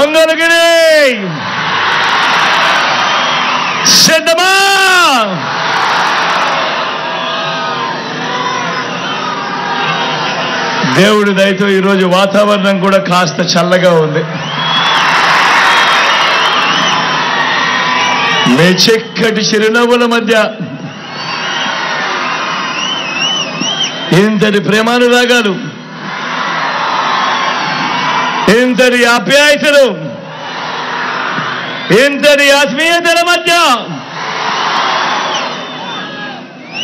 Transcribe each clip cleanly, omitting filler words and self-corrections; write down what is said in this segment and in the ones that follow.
మంగళగిరి సిద్ధమా? దేవుడి దయతో ఈరోజు వాతావరణం కూడా కాస్త చల్లగా ఉంది. మీ చక్కటి చిరునవ్వుల మధ్య ఇంతటి ప్రేమానురాగాలు, ఇంతటి ఆప్యాయతలు, ఇంతటి ఆత్మీయతల మధ్య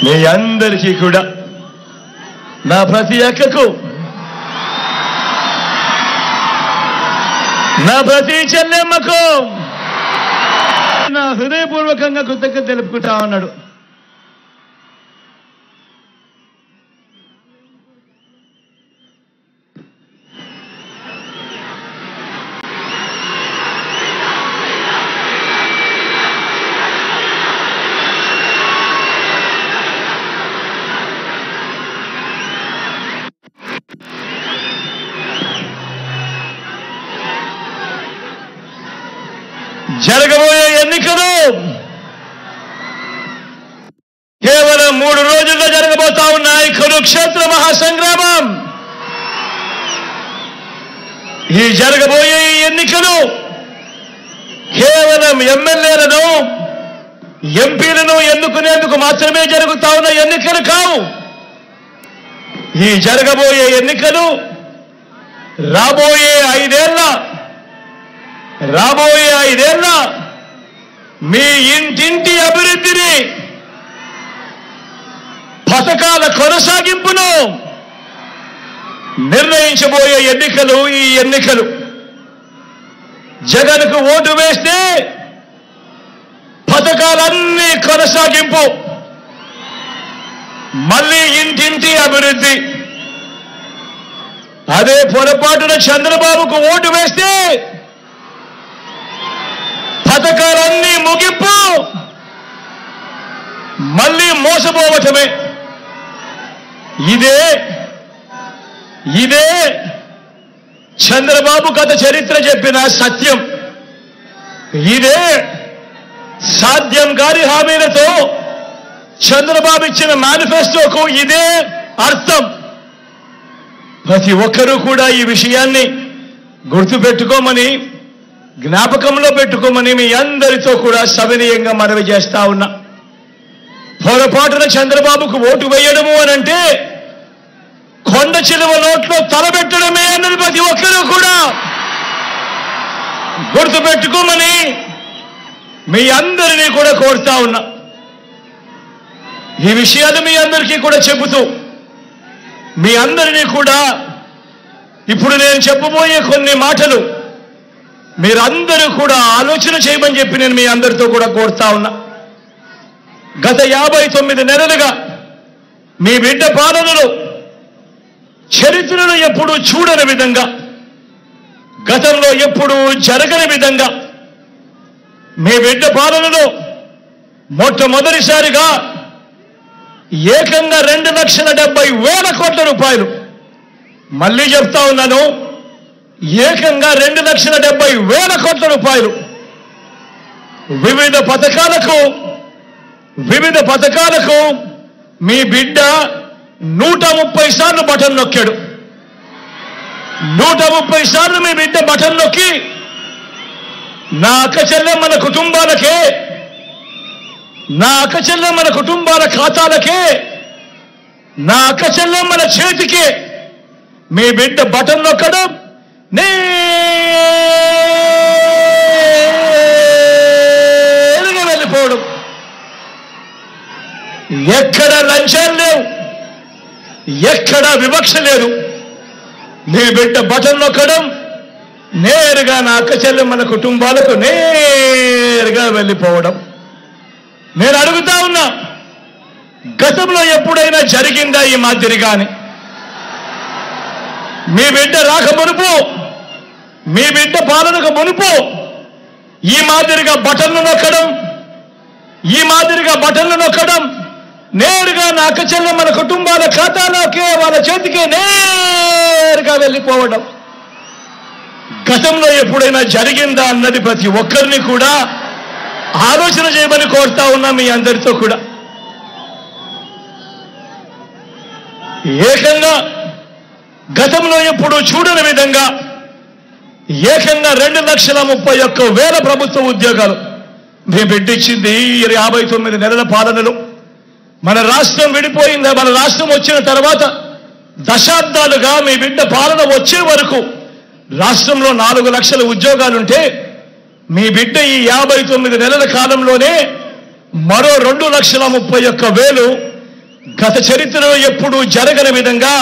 మీ అందరికీ కూడా నా ప్రతి అక్కకు, నా ప్రతి చెల్లెమ్మకు నా హృదయపూర్వకంగా కృతజ్ఞత తెలుపుకుంటా ఉన్నాడు. జరగబోయే ఎన్నికలు కేవలం 3 రోజుల్లో జరగబోతా ఉన్నాయి. కురుక్షేత్ర మహాసంగ్రామం. ఈ జరగబోయే ఎన్నికలు కేవలం ఎమ్మెల్యేలను, ఎంపీలను ఎన్నుకునేందుకు మాత్రమే జరుగుతా ఉన్న ఎన్నికలు కావు. ఈ జరగబోయే ఎన్నికలు రాబోయే 5 ఏళ్ల మీ ఇంటింటి అభివృద్ధిని, పథకాల కొనసాగింపును నిర్ణయించబోయే ఎన్నికలు. ఈ ఎన్నికలు జగన్కు ఓటు వేస్తే పథకాలన్నీ కొనసాగింపు, మళ్ళీ ఇంటింటి అభివృద్ధి. అదే పొరపాటున చంద్రబాబుకు ఓటు వేస్తే పథకాలన్నీ ముగింపు, మళ్ళీ మోసపోవటమే. ఇదే చంద్రబాబు గత చరిత్ర చెప్పిన సత్యం. ఇదే సాధ్యం కాని హామీలతో చంద్రబాబు ఇచ్చిన మేనిఫెస్టోకు ఇదే అర్థం. ప్రతి ఒక్కరూ కూడా ఈ విషయాన్ని గుర్తుపెట్టుకోమని, జ్ఞాపకంలో పెట్టుకోమని మీ అందరితో కూడా సవినీయంగా మనవి చేస్తా ఉన్నా. పొరపాటున చంద్రబాబుకు ఓటు వేయడము అనంటే కొండ చిలువ నోట్లో తలబెట్టడమే అన్నది ప్రతి ఒక్కరూ కూడా గుర్తుపెట్టుకోమని మీ అందరినీ కూడా కోరుతా ఉన్నా. ఈ విషయాలు మీ అందరికీ కూడా చెబుతూ, మీ అందరినీ కూడా ఇప్పుడు నేను చెప్పబోయే కొన్ని మాటలు మీరందరూ కూడా ఆలోచన చేయమని చెప్పి నేను మీ అందరితో కూడా కోరుతా ఉన్నా. గత 59 నెలలుగా మీ బిడ్డ పాలనలో చరిత్రను ఎప్పుడూ చూడని విధంగా, గతంలో ఎప్పుడూ జరగని విధంగా మీ బిడ్డ పాలనలో మొట్టమొదటిసారిగా ఏకంగా 2,70,000 కోట్ల రూపాయలు, మళ్ళీ చెప్తా ఉన్నాను, ఏకంగా 2,70,000 కోట్ల రూపాయలు వివిధ పథకాలకు మీ బిడ్డ 130 సార్లు బటన్ నొక్కాడు. 130 సార్లు మీ బిడ్డ బటన్ నొక్కి నా అక్క చెల్లెమ్మల కుటుంబాలకే, నా అక్క చెల్లెమ్మల కుటుంబాల ఖాతాలకే, నా అక్క చెల్లెమ్మల చేతికే మీ బిడ్డ బటన్ నొక్కడం, నేరుగా వెళ్ళిపోవడం. ఎక్కడ లంచాలు లేవు, ఎక్కడ వివక్ష లేదు. మీ బిడ్డ బటన్ నొక్కడం, నేరుగా నా అక్క చెల్లెమ్మల కుటుంబాలకు నేరుగా వెళ్ళిపోవడం. నేను అడుగుతా ఉన్నా, గతంలో ఎప్పుడైనా జరిగిందా ఈ మాదిరిగాని? మీ బిడ్డ రాక మునుపు, మీ బిడ్డ పాలనకు మునుపు ఈ మాదిరిగా బటన్లు నొక్కడం, నేరుగా నా అక్క చెల్లెమ్మల కుటుంబాల ఖాతాలోకే, వాళ్ళ చేతికే నేరుగా వెళ్ళిపోవడం గతంలో ఎప్పుడైనా జరిగిందా అన్నది ప్రతి ఒక్కరిని కూడా ఆలోచన చేయమని కోరుతా ఉన్నా మీ అందరితో కూడా. ఏకంగా గతంలో ఎప్పుడు చూడని విధంగా ఏకంగా 2,31,000 ప్రభుత్వ ఉద్యోగాలు మేము పెట్టించింది 59 నెలల పాలనలో. మన రాష్ట్రం విడిపోయిందా, మన రాష్ట్రం వచ్చిన తర్వాత దశాబ్దాలుగా మీ బిడ్డ పాలన వచ్చే వరకు రాష్ట్రంలో 4 లక్షల ఉద్యోగాలుంటే మీ బిడ్డ ఈ 59 నెలల కాలంలోనే మరో 2,31,000 గత చరిత్రలో ఎప్పుడూ జరగని విధంగా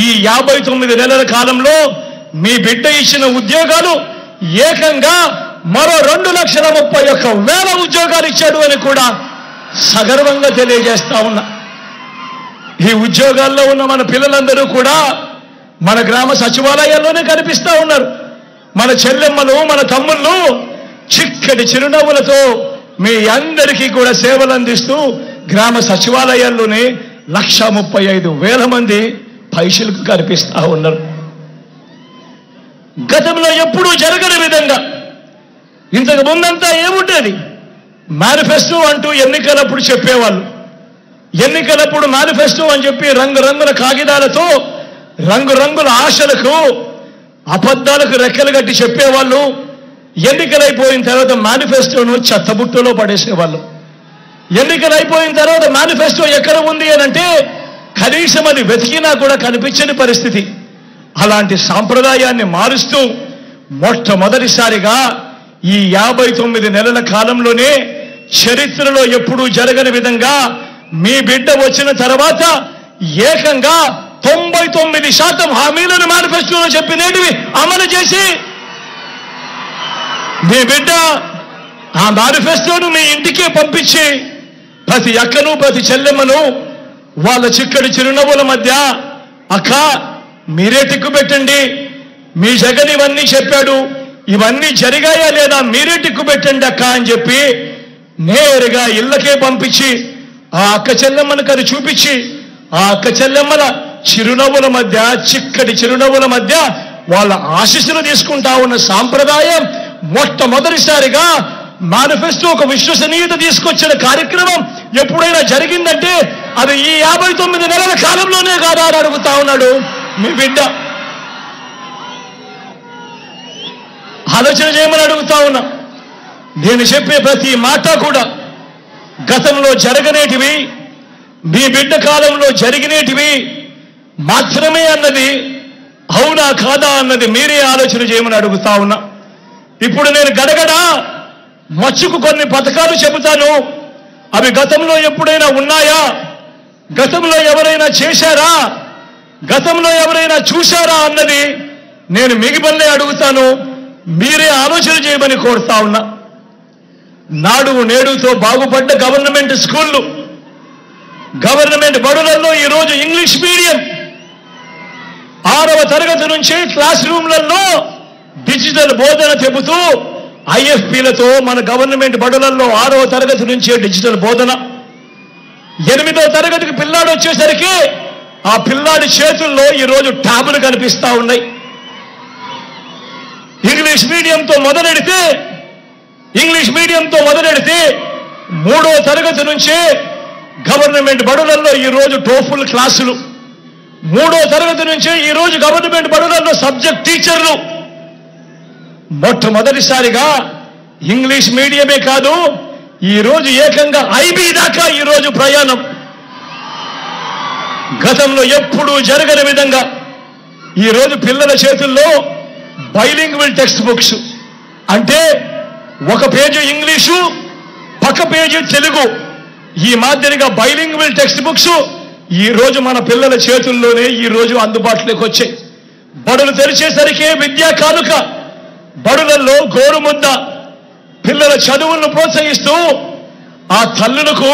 ఈ 59 నెలల కాలంలో మీ బిడ్డ ఇచ్చిన ఉద్యోగాలు ఏకంగా మరో 2,31,000 ఉద్యోగాలు ఇచ్చాడు అని కూడా సగర్వంగా తెలియజేస్తా ఉన్నా. ఈ ఉద్యోగాల్లో ఉన్న మన పిల్లలందరూ కూడా మన గ్రామ సచివాలయాల్లోనే కనిపిస్తా ఉన్నారు. మన చెల్లెమ్మలు, మన తమ్ముళ్ళు చిక్కటి చిరునవ్వులతో మీ అందరికీ కూడా సేవలు అందిస్తూ గ్రామ సచివాలయాల్లోనే 1,35,000 మంది పైసలకు కనిపిస్తా ఉన్నారు. గతంలో ఎప్పుడూ జరగని విధంగా ఇంతకు ముందంతా ఏముండేది, మేనిఫెస్టో అంటూ ఎన్నికలప్పుడు చెప్పేవాళ్ళు. ఎన్నికలప్పుడు మేనిఫెస్టో అని చెప్పి రంగురంగుల కాగితాలతో రంగురంగుల ఆశలకు అబద్ధాలకు రెక్కలు కట్టి చెప్పేవాళ్ళు. ఎన్నికలైపోయిన తర్వాత మేనిఫెస్టోను చెత్తబుట్టలో పడేసేవాళ్ళు. ఎన్నికలైపోయిన తర్వాత మేనిఫెస్టో ఎక్కడ ఉంది అని అంటే కనీసం అది వెతికినా కూడా కనిపించని పరిస్థితి. అలాంటి సాంప్రదాయాన్ని మారుస్తూ మొట్టమొదటిసారిగా ఈ 59 నెలల కాలంలోనే చరిత్రలో ఎప్పుడూ జరగని విధంగా మీ బిడ్డ వచ్చిన తర్వాత ఏకంగా 99% హామీలను మేనిఫెస్టోలో చెప్పినేటివి అమలు చేసి మీ బిడ్డ ఆ మేనిఫెస్టోను మీ ఇంటికే పంపించి ప్రతి అక్కను ప్రతి చెల్లెమ్మను వాళ్ళ చిక్కడి చిరునవ్వుల మధ్య అక్క మీరే టిక్కు పెట్టండి, మీ జగన్ ఇవన్నీ చెప్పాడు, ఇవన్నీ జరిగాయా లేదా మీరే టిక్కు పెట్టండి అక్క అని చెప్పి నేరుగా ఇళ్ళకే పంపించి ఆ అక్క చెల్లెమ్మను కది చూపించి ఆ అక్క చెల్లెమ్మల చిరునవ్వుల మధ్య చిక్కటి చిరునవ్వుల మధ్య వాళ్ళ ఆశీస్సులు తీసుకుంటా ఉన్న సాంప్రదాయం మొట్టమొదటిసారిగా మేనిఫెస్టో ఒక విశ్వసనీయత తీసుకొచ్చిన కార్యక్రమం ఎప్పుడైనా జరిగిందంటే అది ఈ 59 నెలల కాలంలోనే కాదా అని అడుగుతా ఉన్నాడు మీ బిడ్డ. ఆలోచన చేయమని అడుగుతా ఉన్నా. నేను చెప్పే ప్రతి మాట కూడా గతంలో జరగనేటివి, మీ బిడ్డ కాలంలో జరిగినేటివి మాత్రమే అన్నది అవునా కాదా అన్నది మీరే ఆలోచన చేయమని అడుగుతా ఉన్నా. ఇప్పుడు నేను గడగడ మచ్చుకు కొన్ని పథకాలు చెబుతాను. అవి గతంలో ఎప్పుడైనా ఉన్నాయా, గతంలో ఎవరైనా చేశారా, గతంలో ఎవరైనా చూశారా అన్నది నేను మిగిలిపల్లే అడుగుతాను. మీరే ఆలోచన చేయమని కోరుతా ఉన్నా. నాడు నేడుతో బాగుపడ్డ గవర్నమెంట్ స్కూళ్ళు, గవర్నమెంట్ బడులలో ఈరోజు ఇంగ్లీష్ మీడియం 6వ తరగతి నుంచి క్లాస్ రూమ్లలో డిజిటల్ బోధన చెబుతూ ఐఎఫ్పీలతో మన గవర్నమెంట్ బడులలో 6వ తరగతి నుంచే డిజిటల్ బోధన. 8వ తరగతికి పిల్లాడు వచ్చేసరికి ఆ పిల్లాడి చేతుల్లో ఈరోజు ట్యాబులు కనిపిస్తా ఉన్నాయి. ఇంగ్లీష్ మీడియంతో మొదలెడితే 3వ తరగతి నుంచే గవర్నమెంట్ బడులలో ఈరోజు టోఫుల్ క్లాసులు, 3వ తరగతి నుంచే ఈరోజు గవర్నమెంట్ బడులలో సబ్జెక్ట్ టీచర్లు. మొట్టమొదటిసారిగా ఇంగ్లీష్ మీడియమే కాదు ఈరోజు ఏకంగా ఐబీ దాకా ఈరోజు ప్రయాణం. గతంలో ఎప్పుడూ జరగని విధంగా ఈరోజు పిల్లల చేతుల్లో బైలింగ్వల్ టెక్స్ట్ బుక్స్, అంటే ఒక పేజీ ఇంగ్లీషు పక్క పేజీ తెలుగు, ఈ మాదిరిగా బైలింగ్వల్ టెక్స్ట్ బుక్స్ ఈరోజు మన పిల్లల చేతుల్లోనే ఈరోజు అందుబాటులోకి వచ్చాయి. బడులు తెరిచేసరికి విద్యా కానుక, బడులలో గోరుముద్ద, పిల్లల చదువులను ప్రోత్సహిస్తూ ఆ తల్లులకు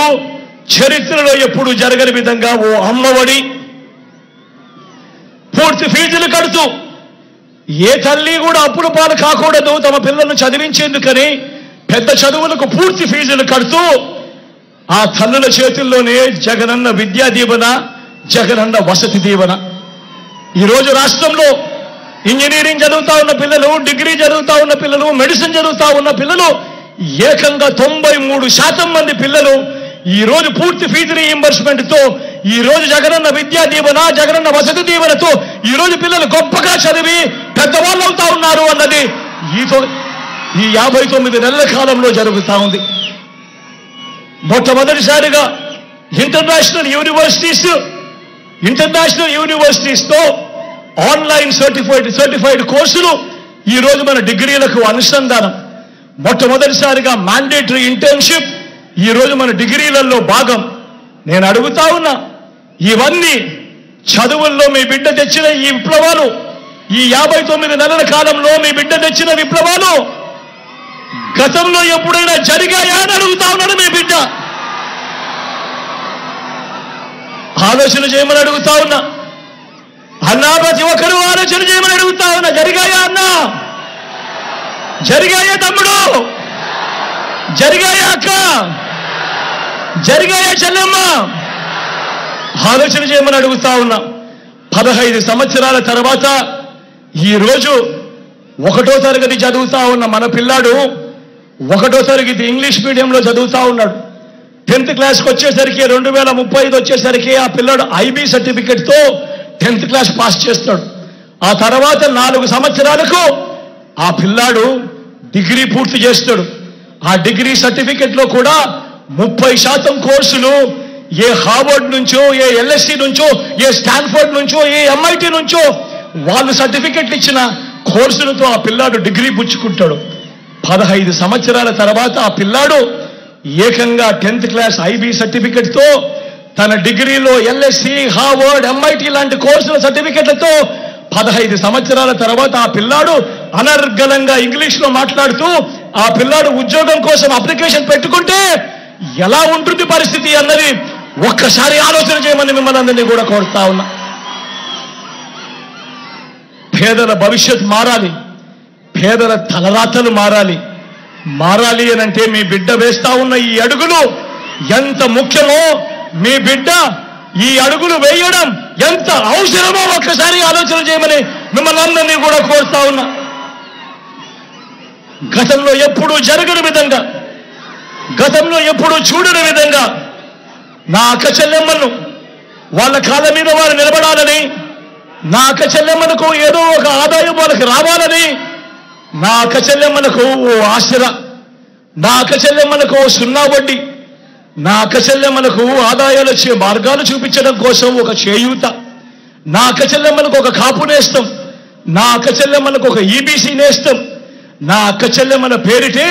చరిత్రలో ఎప్పుడు జరగని విధంగా ఓ అమ్మఒడి, పూర్తి ఫీజులు కడుతూ ఏ తల్లి కూడా అప్పుల పాలు కాకూడదు తమ పిల్లలను చదివించేందుకని పెద్ద చదువులకు పూర్తి ఫీజులు కడుతూ ఆ తల్లుల చేతుల్లోనే జగనన్న విద్యా దీవెన, జగనన్న వసతి దీవెన. ఈరోజు రాష్ట్రంలో ఇంజనీరింగ్ చదువుతా ఉన్న పిల్లలు, డిగ్రీ చదువుతా ఉన్న పిల్లలు, మెడిసిన్ చదువుతా ఉన్న పిల్లలు ఏకంగా 93% మంది పిల్లలు ఈ రోజు పూర్తి ఫీజు రీయింబర్స్మెంట్తో, ఈ రోజు జగనన్న విద్యా దీవెన, జగనన్న వసతి దీవెనతో ఈ రోజు పిల్లలు గొప్పగా చదివి పెద్దవాళ్ళు అవుతా ఉన్నారు అన్నది ఈ 59 నెలల కాలంలో జరుగుతూ ఉంది. మొట్టమొదటిసారిగా ఇంటర్నేషనల్ యూనివర్సిటీస్తో ఆన్లైన్ సర్టిఫైడ్ కోర్సులు ఈ రోజు మన డిగ్రీలకు అనుసంధానం. మొట్టమొదటిసారిగా మ్యాండేటరీ ఇంటర్న్షిప్ ఈ రోజు మన డిగ్రీలలో భాగం. నేను అడుగుతా ఉన్నా, ఇవన్నీ చదువుల్లో మీ బిడ్డ తెచ్చిన ఈ విప్లవాలు, ఈ 59 నెలల కాలంలో మీ బిడ్డ తెచ్చిన విప్లవాలు గతంలో ఎప్పుడైనా జరిగాయా అని అడుగుతా ఉన్నాడు మీ బిడ్డ. ఆలోచన చేయమని అడుగుతా ఉన్నా అన్నా, ప్రతి ఒక్కరూ ఆలోచన చేయమని అడుగుతా ఉన్నా. జరిగాయా అన్నా? జరిగాయా తమ్ముడు? జరిగాయా అక్క? జరిగాయా చెల్లెమ్మ? ఆలోచన చేయమని అడుగుతా ఉన్నా. 15 సంవత్సరాల తర్వాత ఈ రోజు 1వ తరగతి చదువుతా ఉన్న మన పిల్లాడు 1వ తరగతి ఇంగ్లీష్ మీడియంలో చదువుతా ఉన్నాడు. 10th క్లాస్కి వచ్చేసరికి 2035 వచ్చేసరికి ఆ పిల్లాడు ఐబీ సర్టిఫికెట్తో 10th క్లాస్ పాస్ చేస్తాడు. ఆ తర్వాత 4 సంవత్సరాలకు ఆ పిల్లాడు డిగ్రీ పూర్తి చేస్తాడు. ఆ డిగ్రీ సర్టిఫికెట్లో కూడా 30% కోర్సులు ఏ హార్వర్డ్ నుంచో, ఏ ఎల్ఎస్సి నుంచో, ఏ స్టాన్ఫర్డ్ నుంచో, ఏ ఎంఐటి నుంచో వాళ్ళు సర్టిఫికెట్లు ఇచ్చిన కోర్సులతో ఆ పిల్లాడు డిగ్రీ పుచ్చుకుంటాడు. 15 సంవత్సరాల తర్వాత ఆ పిల్లాడు ఏకంగా 10th క్లాస్ ఐబీ సర్టిఫికెట్తో తన డిగ్రీలో ఎల్ఎస్సి, హార్వర్డ్, ఎంఐటి లాంటి కోర్సుల సర్టిఫికెట్లతో 15 సంవత్సరాల తర్వాత ఆ పిల్లాడు అనర్గళంగా ఇంగ్లీష్లో మాట్లాడుతూ ఆ పిల్లాడు ఉద్యోగం కోసం అప్లికేషన్ పెట్టుకుంటే ఎలా ఉంటుంది పరిస్థితి అన్నది ఒక్కసారి ఆలోచన చేయమని మిమ్మల్ని అందరినీ కూడా కోరుతా ఉన్నా. పేదల భవిష్యత్ మారాలి, పేదల తలరాతలు మారాలి అనంటే మీ బిడ్డ వేస్తా ఉన్న ఈ అడుగులు ఎంత ముఖ్యమో, మీ బిడ్డ ఈ అడుగులు వేయడం ఎంత అవసరమో ఒక్కసారి ఆలోచన చేయమని మిమ్మల్ని అందరినీ కూడా కోరుతా ఉన్నా. గతంలో ఎప్పుడూ జరగని విధంగా, గతంలో ఎప్పుడూ చూడని విధంగా నా అక్క చెల్లెమ్మలను వాళ్ళ కాళ్ళ మీద వారు నిలబడాలని, నా అక్క చెల్లెమ్మలకు ఏదో ఒక ఆదాయం వాళ్ళకి రావాలని, నా అక్క చెల్లెమ్మలకు ఓ ఆసరా, నా అక్క చెల్లెమ్మలకు ఓ 0 వడ్డీ, నా అక్క చెల్లెమ్మలకు ఆదాయాలు వచ్చే మార్గాలు చూపించడం కోసం ఒక చేయూత, నా అక్క చెల్లెమ్మలకు ఒక కాపు నేస్తం, నా అక్క చెల్లెమ్మలకు ఒక ఈబీసీ నేస్తం, నా అక్క చెల్లెమ్మల పేరిటే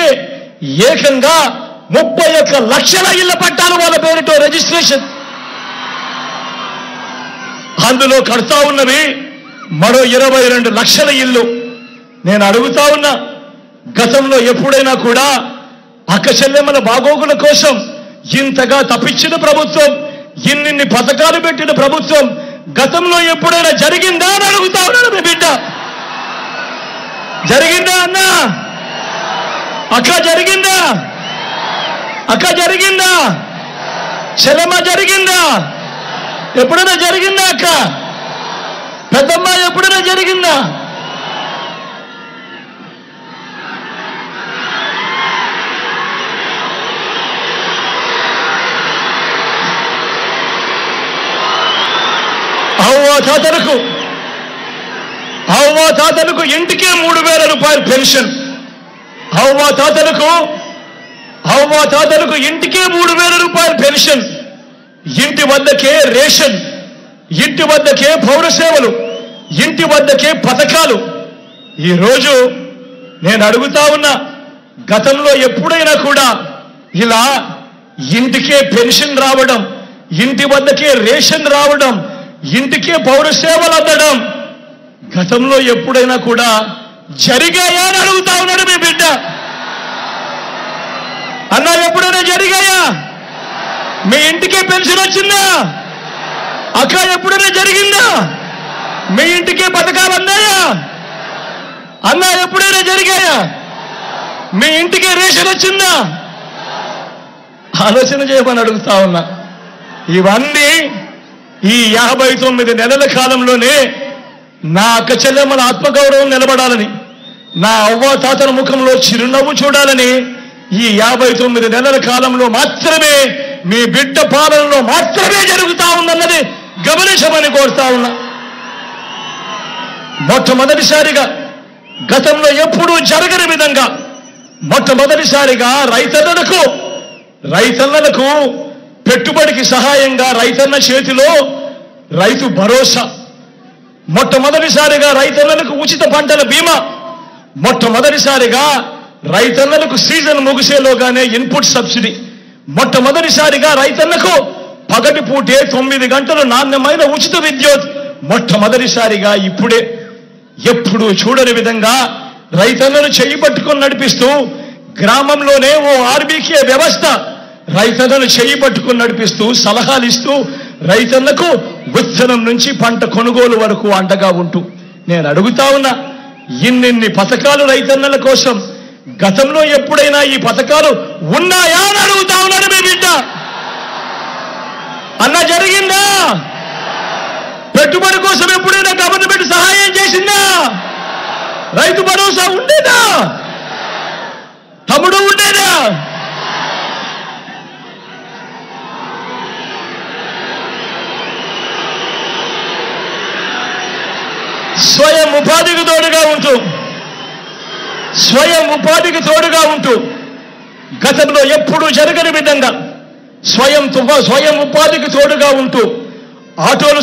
ఏకంగా 31 లక్షల ఇళ్ల పట్టాలు వాళ్ళ పేరుతో రిజిస్ట్రేషన్. అందులో కడతా ఉన్నవి మరో 22 లక్షల ఇల్లు. నేను అడుగుతా ఉన్నా, గతంలో ఎప్పుడైనా కూడా అక్క చెల్లెమ్మల బాగోగుల కోసం ఇంతగా తప్పించిన ప్రభుత్వం, ఇన్ని పథకాలు పెట్టిన ప్రభుత్వం గతంలో ఎప్పుడైనా జరిగిందా అని అడుగుతా ఉన్నాడు మీ బిడ్డ. జరిగిందా అన్నా? అక్క జరిగిందా? అక్క జరిగిందా? చెల్లెమ్మ జరిగిందా? ఎప్పుడైనా జరిగిందా అక్క? పెద్దమ్మ ఎప్పుడైనా జరిగిందా? అవ్వ తాతలకు ఇంటికే 3,000 రూపాయలు పెన్షన్. అవ్వ తాతలకు ఇంటికే 3,000 రూపాయలు పెన్షన్. ఇంటి వద్దకే రేషన్, ఇంటి వద్దకే పౌర సేవలు, ఇంటి వద్దకే పథకాలు. ఈరోజు నేను అడుగుతా ఉన్నా, గతంలో ఎప్పుడైనా కూడా ఇలా ఇంటికే పెన్షన్ రావడం, ఇంటి వద్దకే రేషన్ రావడం, ఇంటికే పౌర సేవలు అందడం గతంలో ఎప్పుడైనా కూడా జరిగాయా అని అడుగుతా ఉన్నాడు మీ బిడ్డ. అన్నా ఎప్పుడైనా జరిగాయా? మీ ఇంటికే పెన్షన్ వచ్చిందా? అక్క ఎప్పుడైనా జరిగిందా? మీ ఇంటికే పథకాలు అందాయా? అన్నా ఎప్పుడైనా జరిగాయా? మీ ఇంటికే రేషన్ వచ్చిందా? ఆలోచన చేయమని అడుగుతా ఉన్నా. ఇవన్నీ ఈ 59 నెలల కాలంలోనే నా అక్క చెల్లెమ్మల ఆత్మగౌరవం నిలబడాలని, నా అవ్వ తాతల ముఖంలో చిరునవ్వు చూడాలని ఈ 59 నెలల కాలంలో మాత్రమే, మీ బిడ్డ పాలనలో మాత్రమే జరుగుతా ఉందన్నది గమనించమని కోరుతా ఉన్నా. మొట్టమొదటిసారిగా గతంలో ఎప్పుడూ జరగని విధంగా మొట్టమొదటిసారిగా రైతన్నలకు పెట్టుబడికి సహాయంగా రైతన్న చేతిలో రైతు భరోసా, మొట్టమొదటిసారిగా రైతన్నలకు ఉచిత పంటల బీమా, మొట్టమొదటిసారిగా రైతన్నలకు సీజన్ ముగిసేలోగానే ఇన్పుట్ సబ్సిడీ, మొట్టమొదటిసారిగా రైతన్నకు పగటి పూటే 9 గంటలు నాణ్యమైన ఉచిత విద్యుత్, మొట్టమొదటిసారిగా ఇప్పుడే ఎప్పుడు చూడని విధంగా రైతన్నను చేయి పట్టుకొని నడిపిస్తూ గ్రామంలోనే ఓ ఆర్బీకే వ్యవస్థ రైతన్నను చేయి పట్టుకొని నడిపిస్తూ సలహాలు ఇస్తూ రైతన్నకు విత్తనం నుంచి పంట కొనుగోలు వరకు అండగా ఉంటూ నేను అడుగుతా ఉన్నా, ఇన్నిన్ని పథకాలు రైతన్నల కోసం గతంలో ఎప్పుడైనా ఈ పథకాలు ఉన్నాయా అని అడుగుతా ఉన్నాను. మీ బిడ్డ అన్న జరిగిందా? పెట్టుబడి కోసం ఎప్పుడైనా గవర్నమెంట్ సహాయం చేసిందా? రైతు భరోసా ఉండేదా? తమ్ముడు ఉండేదా? స్వయం ఉపాధికి తోడుగా ఉంటూ గతంలో ఎప్పుడూ జరగని విధంగా స్వయం ఉపాధికి తోడుగా ఉంటూ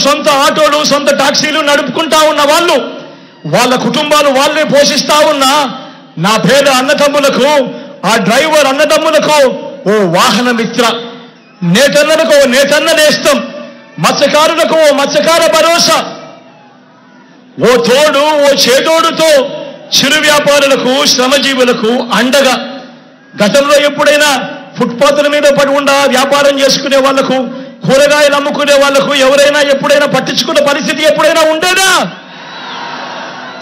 సొంత ఆటోలు సొంత టాక్సీలు నడుపుకుంటా ఉన్న వాళ్ళు, వాళ్ళ కుటుంబాలు వాళ్ళే పోషిస్తా ఉన్న నా పేద అన్నదమ్ములకు, ఆ డ్రైవర్ అన్నదమ్ములకు ఓ వాహన మిత్ర, నేతన్నలకు ఓ నేతన్న నేస్తం, మత్స్యకారులకు ఓ మత్స్యకార భరోసా, ఓ తోడు ఓ చేదోడుతో చిరు వ్యాపారులకు శ్రమజీవులకు అండగా. గతంలో ఎప్పుడైనా ఫుట్పాత్ల మీద పడి వ్యాపారం చేసుకునే వాళ్లకు, కూరగాయలు అమ్ముకునే వాళ్లకు ఎవరైనా ఎప్పుడైనా పట్టించుకున్న పరిస్థితి ఎప్పుడైనా ఉండేదా?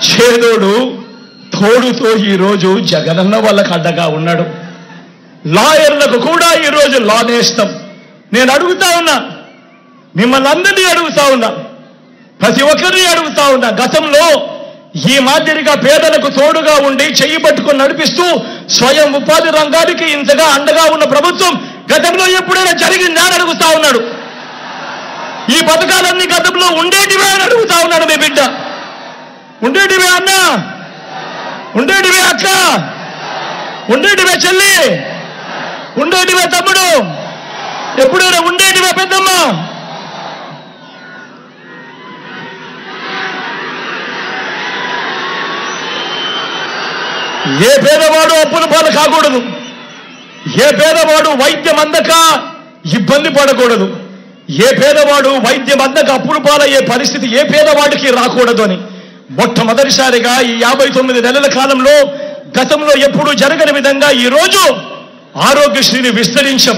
చేదోడు తోడుతో ఈరోజు జగనన్న వాళ్ళకు అడ్డగా ఉన్నాడు. లాయర్లకు కూడా ఈరోజు లా నేస్తం. నేను అడుగుతా ఉన్నా, మిమ్మల్ని అందరినీ అడుగుతా ఉన్నా, ప్రతి ఒక్కరిని అడుగుతా ఉన్నా, గతంలో ఈ మాదిరిగా పేదలకు తోడుగా ఉండి చెయ్యి పట్టుకొని నడిపిస్తూ స్వయం ఉపాధి రంగానికి ఇంతగా అండగా ఉన్న ప్రభుత్వం గతంలో ఎప్పుడైనా జరిగిందా అని అడుగుతా ఉన్నాడు. ఈ పథకాలన్నీ గతంలో ఉండేటివే అని అడుగుతా ఉన్నాడు. మీ బిడ్డ ఉండేటివే అన్న, ఉండేటివే అక్క, ఉండేటివే చెల్లి, ఉండేటివే తమ్ముడు, ఎప్పుడైనా ఉండేటివే పెద్దమ్మ. ఏ పేదవాడు అప్పుల పాలు కాకూడదు, ఏ పేదవాడు వైద్యం అందక ఇబ్బంది పడకూడదు, ఏ పేదవాడు వైద్యం అందక అప్పుల పాలయ్యే పరిస్థితి ఏ పేదవాడికి రాకూడదు అని మొట్టమొదటిసారిగా ఈ 59 నెలల కాలంలో గతంలో ఎప్పుడూ జరగని విధంగా ఈరోజు ఆరోగ్యశ్రీని విస్తరించాం.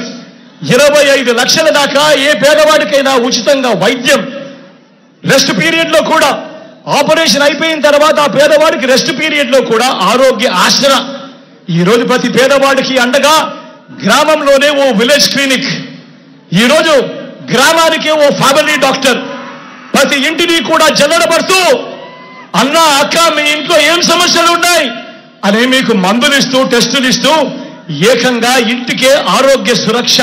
25 లక్షల దాకా ఏ పేదవాడికైనా ఉచితంగా వైద్యం, రెస్ట్ పీరియడ్ లో కూడా ఆపరేషన్ అయిపోయిన తర్వాత ఆ పేదవాడికి రెస్ట్ పీరియడ్ లో కూడా ఆరోగ్య ఆసరా. ఈరోజు ప్రతి పేదవాడికి అండగా గ్రామంలోనే ఓ విలేజ్ క్లినిక్, ఈరోజు గ్రామానికి ఓ ఫ్యామిలీ డాక్టర్, ప్రతి ఇంటిని కూడా జల్లడబడుతూ అన్న అక్క మీ ఇంట్లో ఏం సమస్యలు ఉన్నాయి అని మీకు మందులు ఇస్తూ టెస్టులు ఇస్తూ ఏకంగా ఇంటికే ఆరోగ్య సురక్ష.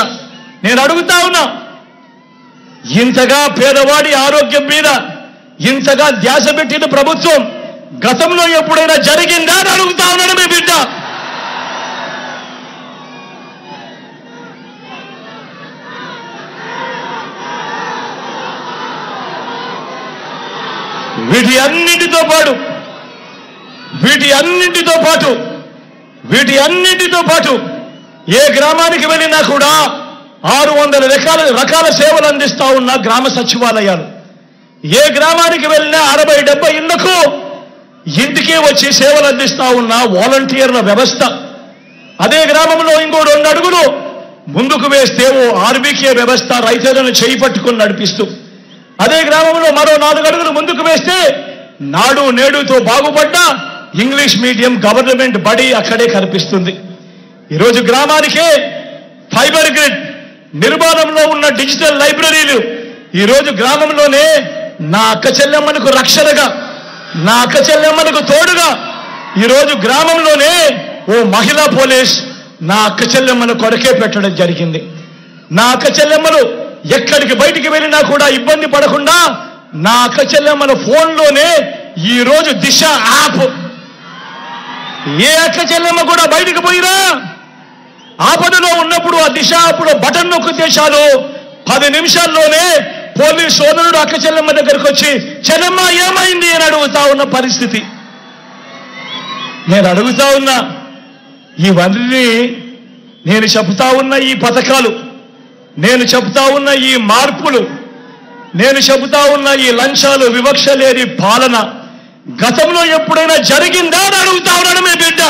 నేను అడుగుతా ఉన్నా, ఇంతగా పేదవాడి ఆరోగ్యం మీద ఇంతగా ధ్యాస పెట్టిన ప్రభుత్వం గతంలో ఎప్పుడైనా జరిగిందా అని అడుగుతా ఉన్నాడు. మీ బిడ్డ వీటి అన్నింటితో పాటు ఏ గ్రామానికి వెళ్ళినా కూడా 600 రకాల సేవలు అందిస్తా ఉన్న గ్రామ సచివాలయాలు, ఏ గ్రామానికి వెళ్ళినా 60-70 ఇళ్లకు ఇంటికే వచ్చి సేవలు అందిస్తా ఉన్న వాలంటీర్ల వ్యవస్థ, అదే గ్రామంలో ఇంకో 2 అడుగులు ముందుకు వేస్తే ఓ ఆర్బీకే వ్యవస్థ రైతులను చేయి పట్టుకుని నడిపిస్తూ, అదే గ్రామంలో మరో 4 అడుగులు ముందుకు వేస్తే నాడు నేడుతో బాగుపడ్డ ఇంగ్లీష్ మీడియం గవర్నమెంట్ బడి అక్కడే కనిపిస్తుంది. ఈరోజు గ్రామానికే ఫైబర్ గ్రిడ్ నిర్మాణంలో ఉన్న డిజిటల్ లైబ్రరీలు ఈరోజు గ్రామంలోనే నా అక్క చెల్లెమ్మలకు రక్షణగా నా అక్క చెల్లెమ్మలకు తోడుగా ఈరోజు గ్రామంలోనే ఓ మహిళా పోలీస్ నా అక్క చెల్లెమ్మను కొరకే పెట్టడం జరిగింది. నా అక్క చెల్లెమ్మలు ఎక్కడికి బయటికి వెళ్ళినా కూడా ఇబ్బంది పడకుండా నా అక్క చెల్లెమ్మల ఫోన్లోనే ఈరోజు దిశ యాప్. ఏ అక్క చెల్లెమ్మ కూడా బయటికి పోయినా ఆపదలో ఉన్నప్పుడు ఆ దిశ యాప్లో బటన్ నొక్కితే చాలు 10 నిమిషాల్లోనే పోలీస్ సోదరుడు అక్క చెల్లెమ్మ దగ్గరకు వచ్చి చెల్లెమ్మ ఏమైంది అని అడుగుతా ఉన్న పరిస్థితి. నేను అడుగుతా ఉన్నా, ఇవన్నీ నేను చెబుతా ఉన్న ఈ పథకాలు, నేను చెబుతా ఉన్న ఈ మార్పులు, నేను చెబుతా ఉన్న ఈ లంచాలు వివక్ష లేని పాలన గతంలో ఎప్పుడైనా జరిగిందా అని అడుగుతా ఉన్నాను మీ బిడ్డ.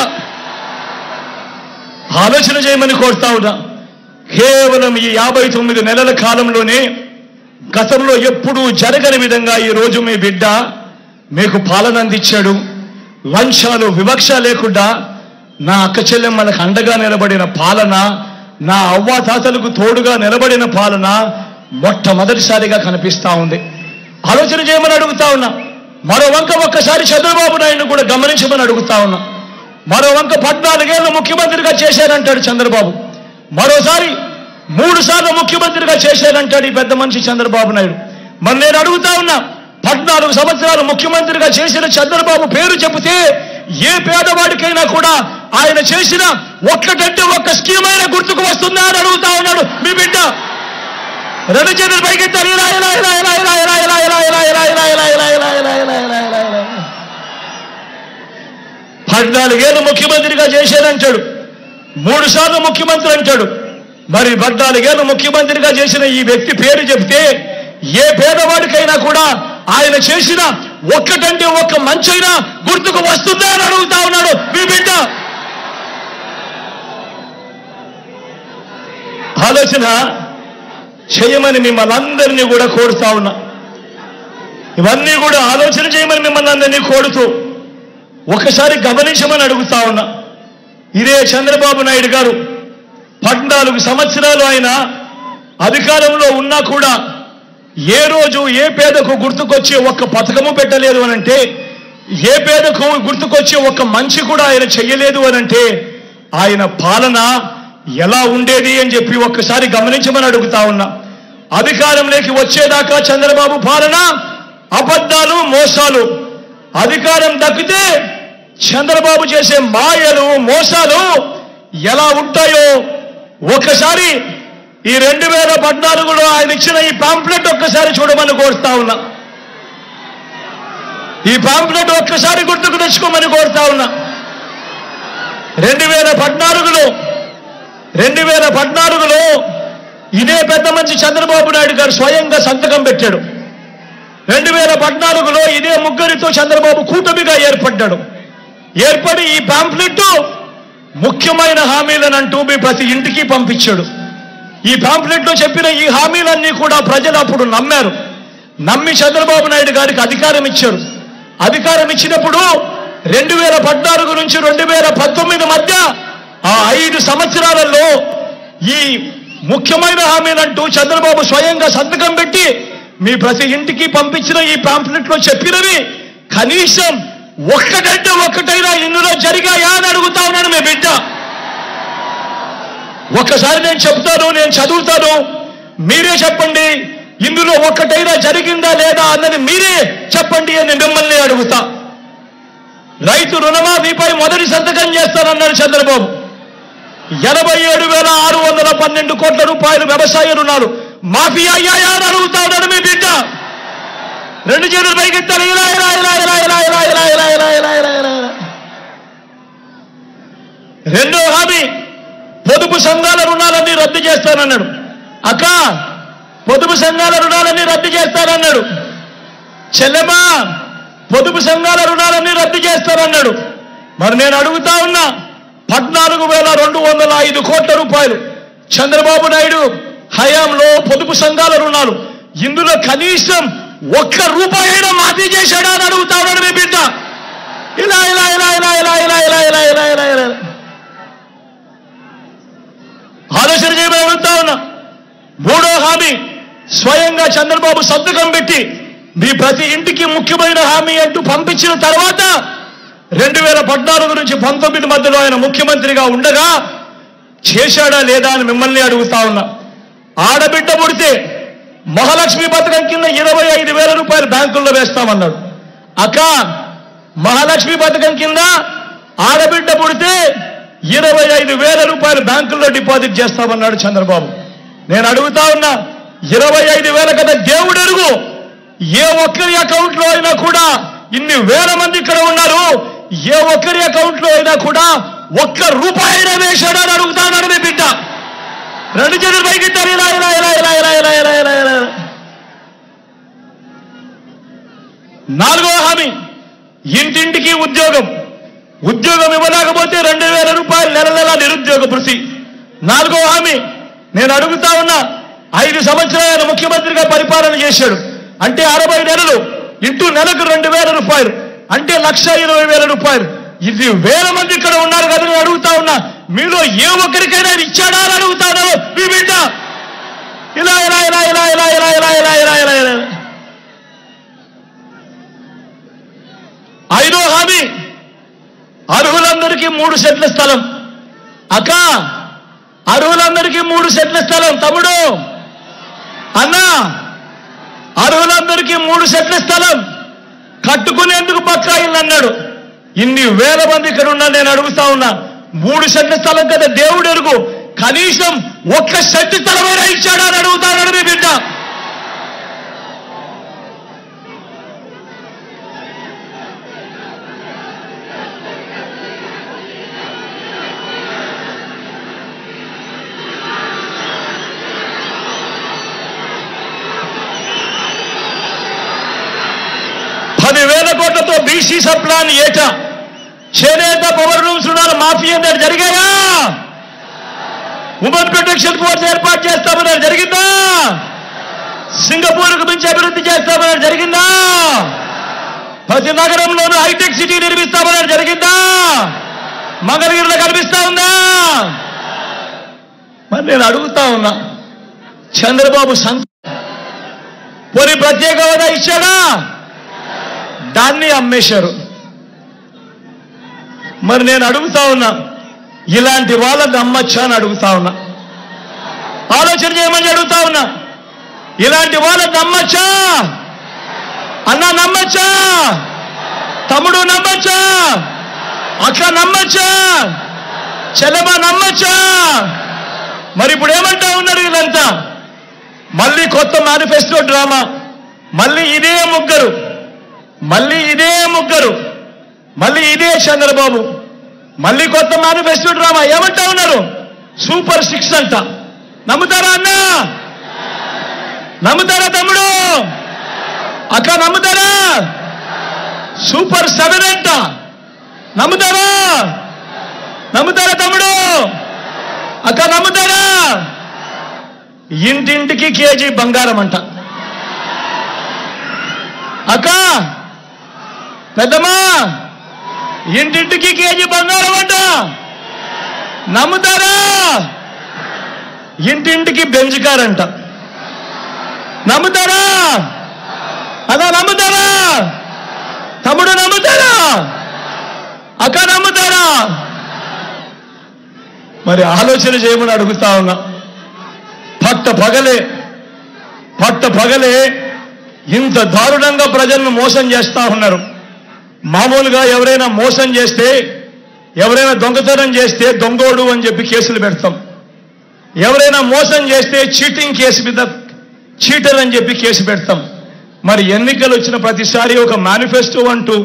ఆలోచన చేయమని కోరుతా ఉన్నా. కేవలం ఈ 59 నెలల కాలంలోనే గతంలో ఎప్పుడూ జరగని విధంగా ఈరోజు మీ బిడ్డ మీకు పాలన అందించాడు. లంచాలు వివక్ష లేకుండా నా అక్క చెల్లెమ్మలకు అండగా నిలబడిన పాలన, నా అవ్వాతాతలకు తోడుగా నిలబడిన పాలన మొట్టమొదటిసారిగా కనిపిస్తా ఉంది. ఆలోచన చేయమని అడుగుతా ఉన్నా. మరో వంక ఒక్కసారి చంద్రబాబు నాయుడు కూడా గమనించమని అడుగుతా ఉన్నా. మరో వంక 14 ఏళ్ళు ముఖ్యమంత్రిగా చేశారంటాడు చంద్రబాబు, మరోసారి 3 సార్లు ముఖ్యమంత్రిగా చేశారంటాడు ఈ పెద్ద మనిషి చంద్రబాబు నాయుడు. మరి నేను అడుగుతా ఉన్నా, 14 సంవత్సరాలు ముఖ్యమంత్రిగా చేసిన చంద్రబాబు పేరు చెబితే ఏ పేదవాడికైనా కూడా ఆయన చేసిన ఒక్కటంటే ఒక్క స్కీమ్ అయినా గుర్తుకు వస్తుందా అని అడుగుతా ఉన్నాడు మీ బిడ్డ. 2 చేతులు పైకెత్తారు. 14 ఏళ్ళు ముఖ్యమంత్రిగా చేశానంటాడు, 3 సార్లు ముఖ్యమంత్రి అంటాడు. మరి 14 ఏళ్ళు ముఖ్యమంత్రిగా చేసిన ఈ వ్యక్తి పేరు చెప్తే ఏ పేదవాడికైనా కూడా ఆయన చేసిన ఒక్కటంటే ఒక్క మంచైనా గుర్తుకు వస్తుందా అని అడుగుతా ఉన్నాడు మీ బిడ్డ. ఆలోచన చేయమని మిమ్మల్ని అందరినీ కూడా కోరుతా ఉన్నా. ఇవన్నీ కూడా ఆలోచన చేయమని మిమ్మల్ని అందరినీ కోరుతూ ఒకసారి గమనించమని అడుగుతా ఉన్నా. ఇదే చంద్రబాబు నాయుడు గారు 14 సంవత్సరాలు ఆయన అధికారంలో ఉన్నా కూడా ఏ రోజు ఏ పేదకు గుర్తుకొచ్చే ఒక్క పథకము పెట్టలేదు అనంటే, ఏ పేదకు గుర్తుకొచ్చే ఒక్క మంచి కూడా ఆయన చెయ్యలేదు అనంటే ఆయన పాలన ఎలా ఉండేది అని చెప్పి ఒక్కసారి గమనించమని అడుగుతా ఉన్నా. అధికారంలోకి వచ్చేదాకా చంద్రబాబు పాలన అబద్ధాలు, మోసాలు. అధికారం దక్కితే చంద్రబాబు చేసే మాయలు, మోసాలు ఎలా ఉంటాయో ఒక్కసారి ఈ 2014లో ఆయన ఇచ్చిన ఈ పాంప్లెట్ ఒక్కసారి చూడమని కోరుతా ఉన్నా. ఈ పాంప్లెట్ ఒక్కసారి గుర్తుకు తెచ్చుకోమని కోరుతా ఉన్నా. 2014లో ఇదే పెద్ద మనిషి చంద్రబాబు నాయుడు గారు స్వయంగా సంతకం పెట్టాడు. 2014లో ఇదే ముగ్గురితో చంద్రబాబు కూటమిగా ఏర్పడి ఈ పాంప్లెట్ ముఖ్యమైన హామీలనంటూ మీ ప్రతి ఇంటికి పంపించాడు. ఈ పాంప్లెట్లో చెప్పిన ఈ హామీలన్నీ కూడా ప్రజలు అప్పుడు నమ్మారు. నమ్మి చంద్రబాబు నాయుడు గారికి అధికారం ఇచ్చారు. అధికారం ఇచ్చినప్పుడు 2014 నుంచి 2019 మధ్య ఆ 5 సంవత్సరాలలో ఈ ముఖ్యమైన హామీలంటూ చంద్రబాబు స్వయంగా సంతకం పెట్టి మీ ప్రతి ఇంటికి పంపించిన ఈ పాంప్లెట్లో చెప్పినవి కనీసం ఒక్కటంటే ఒక్కటైనా ఇందులో జరిగాయా అని అడుగుతా ఉన్నాను మీ బిడ్డ. ఒక్కసారి నేను చెప్తాను, నేను చదువుతాను, మీరే చెప్పండి ఇందులో ఒక్కటైనా జరిగిందా లేదా అన్నది మీరే చెప్పండి అని మిమ్మల్ని అడుగుతా. రైతు రుణమాఫీపై మొదటి సంతకం చేస్తానన్నాడు చంద్రబాబు. 87,612 కోట్ల రూపాయలు వ్యవసాయ రుణాలు మాఫీ అయ్యాయా అని అడుగుతా ఉన్నాడు మీ బిడ్డ. 2 చేతులు పైకెత్తాలి. రెండో హామీ పొదుపు సంఘాల రుణాలన్నీ రద్దు చేస్తానన్నాడు. అక్క పొదుపు సంఘాల రుణాలన్నీ రద్దు చేస్తానన్నాడు. చెల్లెమ్మా పొదుపు సంఘాల రుణాలన్నీ రద్దు చేస్తానన్నాడు. మరి నేను అడుగుతా ఉన్నా, 14,205 కోట్ల రూపాయలు చంద్రబాబు నాయుడు హయాంలో పొదుపు సంఘాల రుణాలు, ఇందులో కనీసం ఒక్క రూపాయి అయినా మాఫీ చేశాడా అని అడుగుతా ఉన్నాడు మీ బిడ్డ. ఇలా ఇలా ఇలా ఇలా ఇలా ఇలా ఇలా ఇలా ఇలా ఇలా ఇలా ఆలోచన చేయమని అడుగుతా ఉన్నా. మూడో హామీ స్వయంగా చంద్రబాబు సంతకం పెట్టి మీ ప్రతి ఇంటికి ముఖ్యమైన హామీ అంటూ పంపించిన తర్వాత 2014 నుంచి 19 మధ్యలో ఆయన ముఖ్యమంత్రిగా ఉండగా చేశాడా లేదా అని మిమ్మల్ని అడుగుతా ఉన్నా. ఆడబిడ్డ పుడితే మహాలక్ష్మి పథకం కింద 25,000 రూపాయలు బ్యాంకుల్లో వేస్తామన్నాడు. అక్క, మహాలక్ష్మి పథకం కింద ఆడబిడ్డ పుడితే 25,000 రూపాయలు బ్యాంకుల్లో డిపాజిట్ చేస్తామన్నాడు చంద్రబాబు. నేను అడుగుతా ఉన్నా, 25,000 కదా దేవుడు ఎరుగు, ఏ ఒక్కరి అకౌంట్ లో అయినా కూడా ఇన్ని వేల మంది ఇక్కడ ఉన్నారు, ఏ ఒక్కరి అకౌంట్ లో అయినా కూడా ఒక్క రూపాయి అయినా వేశాడు అని అడుగుతాడు మీ బిడ్డ. 2 చేతులు పైకిట్టారు, ఇలా ఇలా ఇలా ఇలా ఇలా ఇలా ఇలా ఇలా ఇలా. 4వ హామీ ఇంటింటికి ఉద్యోగం. ఉద్యోగం ఇవ్వలేకపోతే 2,000 రూపాయలు నెల నెల నిరుద్యోగ భృతి. 4వ హామీ నేను అడుగుతా ఉన్నా, 5 సంవత్సరాలు ముఖ్యమంత్రిగా పరిపాలన చేశాడు అంటే 60 నెలలు ఇంటూ నెలకు 2,000 రూపాయలు అంటే 1,20,000 రూపాయలు. ఇది వేల మంది ఇక్కడ ఉన్నారు కదా, నేను అడుగుతా ఉన్నా, మీలో ఏ ఒక్కరికైనా ఇచ్చాడా అని అడుగుతా ఉన్నారు మీ బిడ్డ. ఇలా ఇలా ఇలా ఇలా ఇలా ఇలా ఇలా ఇలా ఇలా ఇలా ఇలా. 5వ హామీ అర్హులందరికీ 3 సెంట్ల స్థలం. అక్క, అర్హులందరికీ 3 సెంట్ల స్థలం. తమ్ముడు, అన్నా, అర్హులందరికీ 3 సెంట్ల స్థలం కట్టుకునేందుకు పక్కా ఇల్లు అన్నాడు. ఇన్ని వేల మంది ఇక్కడ ఉన్నా నేను అడుగుతా ఉన్నా, 3 సెంట్ల స్థలం కదా దేవుడు ఎరుగు, కనీసం 1 సెంటు స్థలమైనా ఇచ్చాడా అని అడుగుతాడు మీ బిడ్డ. కోట్లతో బీసీ సప్లాన్ ఏటా చేనేత పవర్ రూమ్స్ రుణాలు మాఫీ అనేది జరిగాయా? ఉమెన్ ప్రొటెక్షన్ ఫోర్స్ ఏర్పాటు చేస్తామని జరిగిందా? సింగపూర్కు మించి అభివృద్ధి చేస్తామని జరిగిందా? ప్రతి నగరంలోనూ హైటెక్ సిటీ నిర్మిస్తామని జరిగిందా? మంగళగిరిలో కనిపిస్తా ఉందా? మరి నేను అడుగుతా ఉన్నా, చంద్రబాబు పోనీ ప్రత్యేక హోదా ఇచ్చాడా? దాన్ని అమ్మేశారు. మరి నేను అడుగుతా ఉన్నా, ఇలాంటి వాళ్ళని నమ్మచ్చా అని అడుగుతా ఉన్నా. ఆలోచన చేయమని అడుగుతా ఉన్నా, ఇలాంటి వాళ్ళని నమ్మచ్చా? అన్నా నమ్మచ్చా? తమ్ముడు నమ్మచ్చా? అక్క నమ్మచ్చా? చెల్లెమ్మ నమ్మచ్చా? మరి ఇప్పుడు ఏమంటా ఉన్నారు వీళ్ళంతా? మళ్ళీ కొత్త మేనిఫెస్టో డ్రామా, మళ్ళీ ఇదే ముగ్గురు, మళ్ళీ ఇదే ముగ్గురు, మళ్ళీ ఇదే చంద్రబాబు, మళ్ళీ కొత్త మేనిఫెస్టో డ్రామా. ఏమంటా ఉన్నారు? సూపర్ 6 అంట. నమ్ముతారా అన్నా? నమ్ముతారా తమ్ముడు? అక్క నమ్ముతారా? సూపర్ 7 అంట. నమ్ముతారా? నమ్ముతారా తమ్ముడు? అక్క నమ్ముతారా? ఇంటింటికి కేజీ బంగారం అంట. అక్క, పెద్దమ్మా, ఇంటింటికి కేజీ బంగారం అంట. నమ్ముతారా? ఇంటింటికి బెంజ్ కార్ అంట. నమ్ముతారా? అదా నమ్ముతారా? తమ్ముడు నమ్ముతారా? అక్క నమ్ముతారా? మరి ఆలోచన చేయమని అడుగుతా ఉన్నా. పట్ట పగలే ఇంత దారుణంగా ప్రజలను మోసం చేస్తా ఉన్నారు. మామూలుగా ఎవరైనా మోసం చేస్తే, ఎవరైనా దొంగతనం చేస్తే దొంగోడు అని చెప్పి కేసులు పెడతాం. ఎవరైనా మోసం చేస్తే చీటింగ్ కేసు మీద చీటర్ అని చెప్పి కేసు పెడతాం. మరి ఎన్నికలు వచ్చిన ప్రతిసారి ఒక మేనిఫెస్టో అంటూ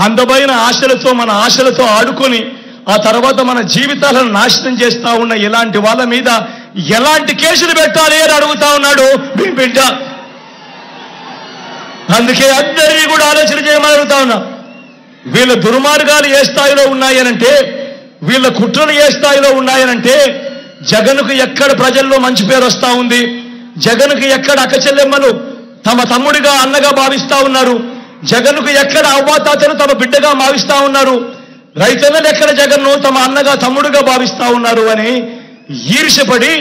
అందమైన ఆశలతో, మన ఆశలతో ఆడుకొని ఆ తర్వాత మన జీవితాలను నాశనం చేస్తా ఉన్న ఇలాంటి వాళ్ళ మీద ఎలాంటి కేసులు పెట్టాలి అని అడుగుతా ఉన్నాడు మీ బిడ్డ. అందుకే అందరినీ కూడా ఆలోచన చేయమని అడుగుతా ఉన్నా. వీళ్ళ దుర్మార్గాలు ఏ స్థాయిలో ఉన్నాయనంటే, వీళ్ళ కుట్రలు ఏ స్థాయిలో ఉన్నాయనంటే, జగన్కు ఎక్కడ ప్రజల్లో మంచి పేరు వస్తా ఉంది, జగన్కు ఎక్కడ అక్కచెల్లెమ్మలు తమ తమ్ముడిగా అన్నగా భావిస్తా ఉన్నారు, జగన్కు ఎక్కడ అవ్వాతాతను తమ బిడ్డగా భావిస్తా ఉన్నారు, రైతన్నలు ఎక్కడ జగన్ను తమ అన్నగా తమ్ముడుగా భావిస్తా ఉన్నారు అని ఈర్ష్యపడి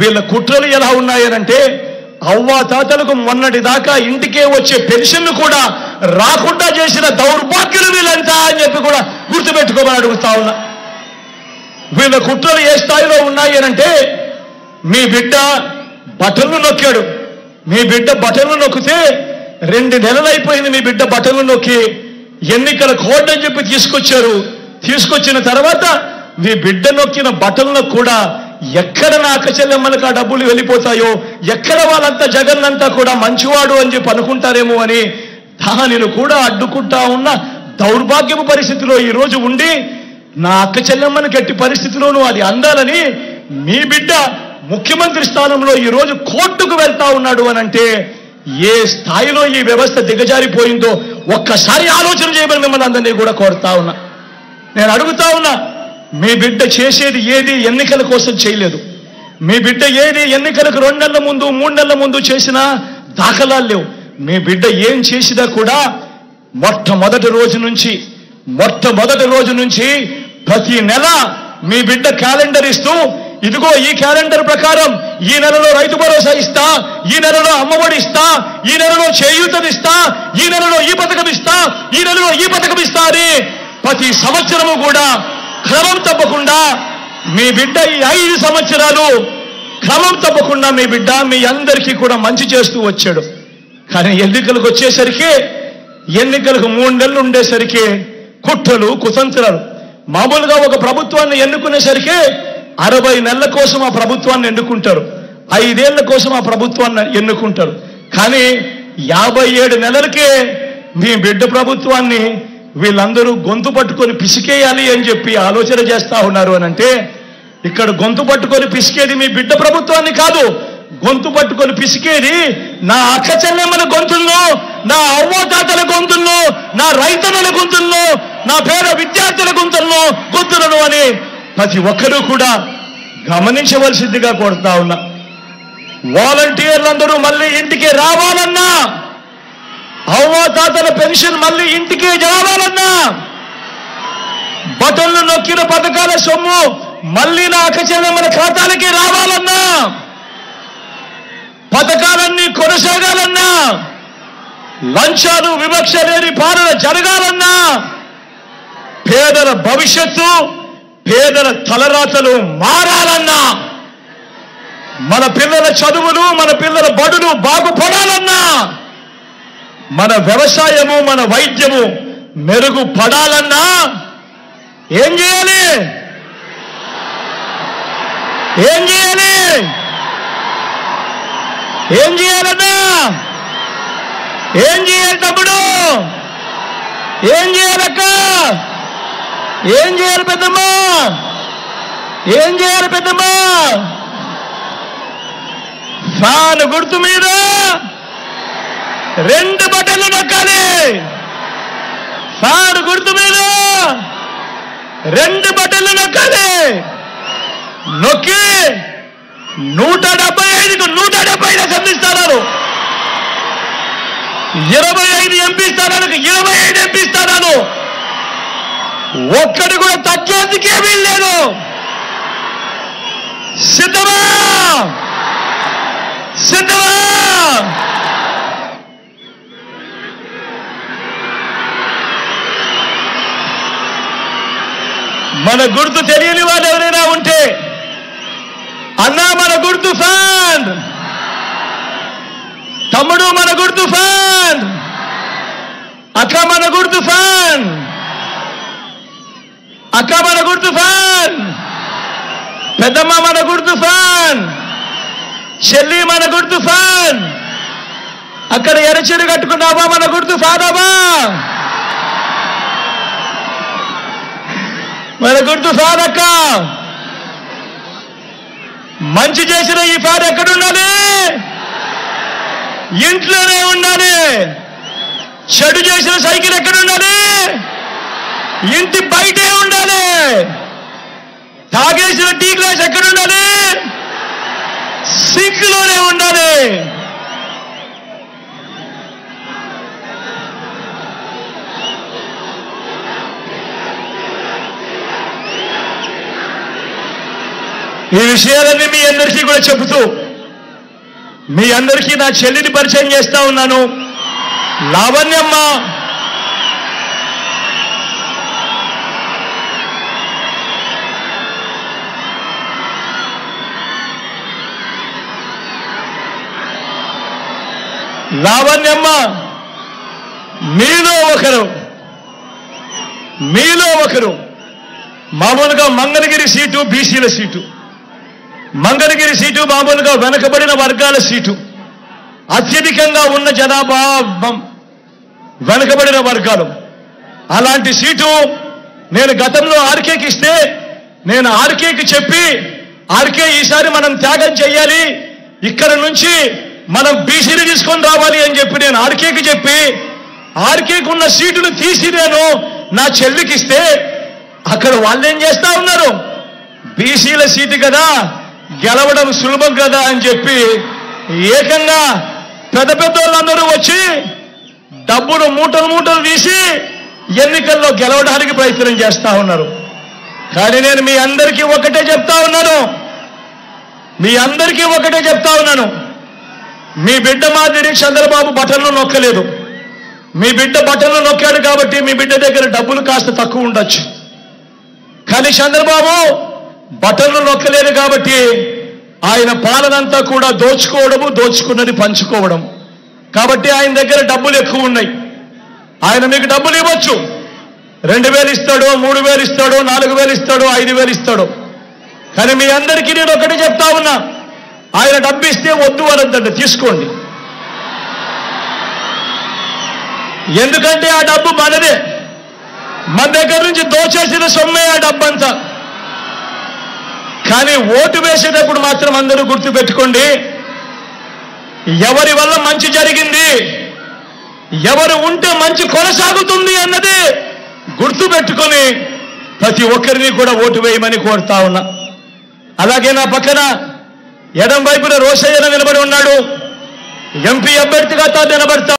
వీళ్ళ కుట్రలు ఎలా ఉన్నాయనంటే అవ్వా తాతలకు మొన్నటి దాకా ఇంటికే వచ్చే పెన్షన్ కూడా రాకుండా చేసిన దౌర్భాగ్యులు వీళ్ళంతా అని చెప్పి కూడా గుర్తుపెట్టుకోమని అడుగుతా ఉన్నా. వీళ్ళ కుట్రలు ఏ స్థాయిలో ఉన్నాయి అనంటే, మీ బిడ్డ బటన్లు నొక్కాడు. మీ బిడ్డ బటన్లు నొక్కితే 2 నెలలు అయిపోయింది. మీ బిడ్డ బటన్లు నొక్కి ఎన్నికల కోడ్ అని చెప్పి తీసుకొచ్చారు. తీసుకొచ్చిన తర్వాత మీ బిడ్డ నొక్కిన బటన్లకు కూడా ఎక్కడ నా అక్క చెల్లెమ్మలకు ఆ డబ్బులు వెళ్ళిపోతాయో, ఎక్కడ వాళ్ళంతా జగన్నంతా కూడా మంచివాడు అని చెప్పి అనుకుంటారేమో అని దానిని కూడా అడ్డుకుంటా ఉన్న దౌర్భాగ్యపు పరిస్థితిలో ఈరోజు ఉండి, నా అక్క చెల్లెమ్మని గట్టి పరిస్థితిలోనూ అది అందాలని మీ బిడ్డ ముఖ్యమంత్రి స్థానంలో ఈరోజు కోర్టుకు వెళ్తా ఉన్నాడు అనంటే ఏ స్థాయిలో ఈ వ్యవస్థ దిగజారిపోయిందో ఒక్కసారి ఆలోచన చేయమని మిమ్మల్ని అందరినీ కూడా కోరుతా ఉన్నా. నేను అడుగుతా ఉన్నా, మీ బిడ్డ చేసేది ఏది ఎన్నికల కోసం చేయలేదు. మీ బిడ్డ ఏది ఎన్నికలకు 2 నెలల ముందు 3 నెలల ముందు చేసినా దాఖలాలు లేవు. మీ బిడ్డ ఏం చేసినా కూడా మొట్టమొదటి రోజు నుంచి ప్రతి నెల మీ బిడ్డ క్యాలెండర్ ఇస్తూ, ఇదిగో ఈ క్యాలెండర్ ప్రకారం ఈ నెలలో రైతు భరోసా ఇస్తా, ఈ నెలలో అమ్మఒడి ఇస్తా, ఈ నెలలో చేయూతనిస్తా, ఈ నెలలో ఈ పథకం ఇస్తా, ఈ నెలలో ఈ పథకం ఇస్తా అని ప్రతి సంవత్సరము కూడా క్రమం తప్పకుండా మీ బిడ్డ ఈ 5 సంవత్సరాలు క్రమం తప్పకుండా మీ బిడ్డ మీ అందరికీ కూడా మంచి చేస్తూ వచ్చాడు. కానీ ఎన్నికలకు వచ్చేసరికి, ఎన్నికలకు 3 నెలలు ఉండేసరికి కుట్రలు కుతంత్రాలు. మామూలుగా ఒక ప్రభుత్వాన్ని ఎన్నుకునేసరికి 60 నెలల కోసం ఆ ప్రభుత్వాన్ని ఎన్నుకుంటారు, 5 ఏళ్ల కోసం ఆ ప్రభుత్వాన్ని ఎన్నుకుంటారు. కానీ 57 నెలలకే మీ బిడ్డ ప్రభుత్వాన్ని వీళ్ళందరూ గొంతు పట్టుకొని పిసికేయాలి అని చెప్పి ఆలోచన చేస్తా ఉన్నారు అనంటే, ఇక్కడ గొంతు పట్టుకొని పిసికేది మీ బిడ్డ ప్రభుత్వాన్ని కాదు, గొంతు పట్టుకొని పిసికేది నా అక్క చెల్లెమ్మల గొంతుల్లో, నా అవ్వతాతల గొంతుల్లో, నా రైతన్నల గొంతుల్లో, నా పేద విద్యార్థుల గొంతులను అని ప్రతి ఒక్కరూ కూడా గమనించవలసిందిగా కోరుతా ఉన్నా. వాలంటీర్లందరూ మళ్ళీ ఇంటికి రావాలన్నా, అవ్వతాతల పెన్షన్ మళ్ళీ ఇంటికి రావాలన్నా, బటన్లు నొక్కిన పథకాల సొమ్ము మళ్ళీ నా అక్క చెల్లెమ్మల ఖాతాలకి రావాలన్నా, పథకాలన్నీ కొనసాగాలన్నా, లంచాలు వివక్ష లేని పాలన జరగాలన్నా, పేదల భవిష్యత్తు పేదల తలరాతలు మారాలన్నా, మన పిల్లల చదువులు మన పిల్లల బడులు బాగుపడాలన్నా, మన వ్యవసాయము మన వైద్యము మెరుగుపడాలన్నా ఏం చేయాలి? ఏం చేయాలి? ఏం చేయాలన్నా? ఏం చేయాలి తమ్ముడు? ఏం చేయాలక్క? ఏం చేయాలి పెద్దమ్మా? ఏం చేయాలి పెద్దమ్మా? ఫ్యాన్ గుర్తు మీద 2 బటన్లు నొక్కాలి. ఫ్యాన్ గుర్తు మీద 2 బటన్లు నొక్కాలి. నొక్కి 175కు 175 అసెంబ్లీ స్థానాలు, 25 ఎంపీ స్థానాలకు 25 ఎంపీ స్థానాలు, ఒక్కటి కూడా తగ్గేందుకే వీల్లేదు. సిద్ధమా? సిద్ధమా? మన గుర్తు తెలియని వాళ్ళు ఎవరైనా ఉంటే, అన్నా మన గుర్తు ఫ్యాన్, తమ్ముడు మన గుర్తు ఫ్యాన్, అక్క మన గుర్తు ఫ్యాన్, అక్క మన గుర్తు ఫ్యాన్, పెద్దమ్మ మన గుర్తు ఫ్యాన్, చెల్లి మన గుర్తు ఫ్యాన్, అక్కడ ఎరచీరు కట్టుకున్నావా మన గుర్తు ఫ్యాన్ అవ్వా, మన గుర్తు ఫ్యాన్ అక్క. మంచి చేసిన ఈ ఫ్యాన్ ఎక్కడ ఉండాలి? ఇంట్లోనే ఉండాలి. చెడు చేసిన సైకిల్ ఎక్కడ ఉండాలి? ఇంటి బయటే ఉండాలి. తాగేసిన టీ గ్లాస్ ఎక్కడ ఉండాలి? సింక్లోనే ఉండాలి. ఈ విషయాలన్నీ మీ అందరికీ కూడా చెబుతూ మీ అందరికీ నా చెల్లిని పరిచయం చేస్తా ఉన్నాను. లావణ్యమ్మ. లావణ్యమ్మ మీలో ఒకరు మామూలుగా మంగళగిరి సీటు బీసీల సీటు, మంగళగిరి సీటు మామూలుగా వెనకబడిన వర్గాల సీటు, అత్యధికంగా ఉన్న జనాభా వెనకబడిన వర్గాలు. అలాంటి సీటు నేను గతంలో ఆర్కేకి ఇస్తే నేను ఆర్కేకి చెప్పి ఆర్కే ఈసారి మనం త్యాగం చేయాలి, ఇక్కడ నుంచి మనం బీసీని తీసుకొని రావాలి అని చెప్పి నేను ఆర్కేకి చెప్పి ఆర్కేకి ఉన్న సీటును తీసి నేను నా చెల్లికి ఇస్తే అక్కడ వాళ్ళు ఏం చేస్తా ఉన్నారు, బీసీల సీటు కదా గెలవడం సులభం కదా అని చెప్పి ఏకంగా పెద్ద వాళ్ళందరూ వచ్చి డబ్బులు మూటలు తీసి ఎన్నికల్లో గెలవడానికి ప్రయత్నం చేస్తా ఉన్నారు. కానీ నేను మీ అందరికీ ఒకటే చెప్తా ఉన్నాను, మీ బిడ్డ మాదిరి చంద్రబాబు బటన్లు నొక్కలేదు. మీ బిడ్డ బటన్లు నొక్కాడు కాబట్టి మీ బిడ్డ దగ్గర డబ్బులు కాస్త తక్కువ ఉండొచ్చు. కానీ చంద్రబాబు బటన్లు నొక్కలేదు కాబట్టి ఆయన పాలనంతా కూడా దోచుకున్నది పంచుకోవడం. కాబట్టి ఆయన దగ్గర డబ్బులు ఎక్కువ ఉన్నాయి. ఆయన మీకు డబ్బులు ఇవ్వచ్చు, 2000 ఇస్తాడు, 3000 ఇస్తాడు, 4000 ఇస్తాడు, 5000 ఇస్తాడు. కానీ మీ అందరికీ నేను ఒకటి చెప్తా ఉన్నా, ఆయన డబ్బు ఇస్తే వద్దు అనొద్దండి, తీసుకోండి. ఎందుకంటే ఆ డబ్బు మనదే, మన దగ్గర నుంచి దోచేసిన సొమ్మే ఆ డబ్బంతా. కానీ ఓటు వేసేటప్పుడు మాత్రం అందరూ గుర్తుపెట్టుకోండి, ఎవరి వల్ల మంచి జరిగింది, ఎవరు ఉంటే మంచి కొనసాగుతుంది అన్నది గుర్తుపెట్టుకొని ప్రతి ఒక్కరిని కూడా ఓటు వేయమని కోరుతా ఉన్నా. అలాగే నా పక్కన ఎడం వైపున రోషయ్య నిలబడి ఉన్నాడు, ఎంపీ అభ్యర్థిగా తాను నిలబడతా